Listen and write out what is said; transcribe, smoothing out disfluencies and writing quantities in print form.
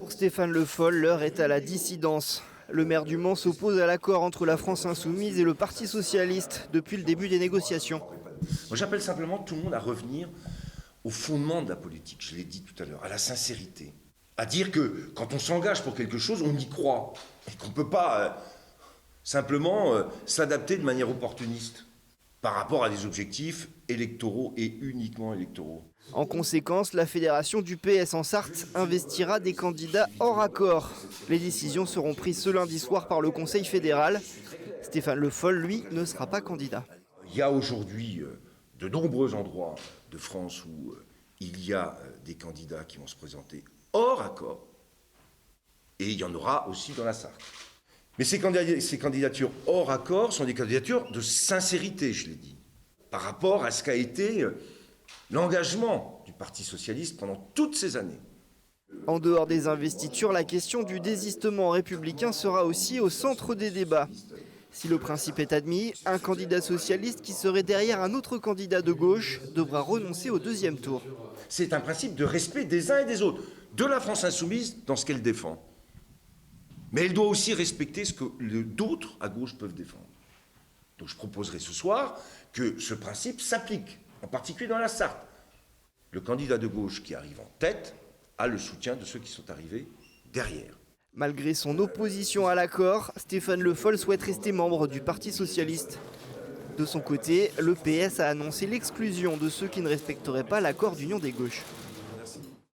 Pour Stéphane Le Foll, l'heure est à la dissidence. Le maire du Mans s'oppose à l'accord entre la France Insoumise et le Parti Socialiste depuis le début des négociations. Moi, j'appelle simplement tout le monde à revenir au fondement de la politique, je l'ai dit tout à l'heure, à la sincérité. À dire que quand on s'engage pour quelque chose, on y croit. Et qu'on ne peut pas simplement s'adapter de manière opportuniste par rapport à des objectifs électoraux et uniquement électoraux. En conséquence, la fédération du PS en Sarthe investira des candidats hors accord. Les décisions seront prises ce lundi soir par le Conseil fédéral. Stéphane Le Foll, lui, ne sera pas candidat. Il y a aujourd'hui de nombreux endroits de France où il y a des candidats qui vont se présenter hors accord, et il y en aura aussi dans la Sarthe. Mais ces candidatures hors accord sont des candidatures de sincérité, je l'ai dit, par rapport à ce qu'a été l'engagement du Parti socialiste pendant toutes ces années. En dehors des investitures, la question du désistement républicain sera aussi au centre des débats. Si le principe est admis, un candidat socialiste qui serait derrière un autre candidat de gauche devra renoncer au deuxième tour. C'est un principe de respect des uns et des autres, de la France insoumise dans ce qu'elle défend. Mais elle doit aussi respecter ce que d'autres à gauche peuvent défendre. Donc je proposerai ce soir que ce principe s'applique, en particulier dans la Sarthe. Le candidat de gauche qui arrive en tête a le soutien de ceux qui sont arrivés derrière. Malgré son opposition à l'accord, Stéphane Le Foll souhaite rester membre du Parti socialiste. De son côté, le PS a annoncé l'exclusion de ceux qui ne respecteraient pas l'accord d'union des gauches.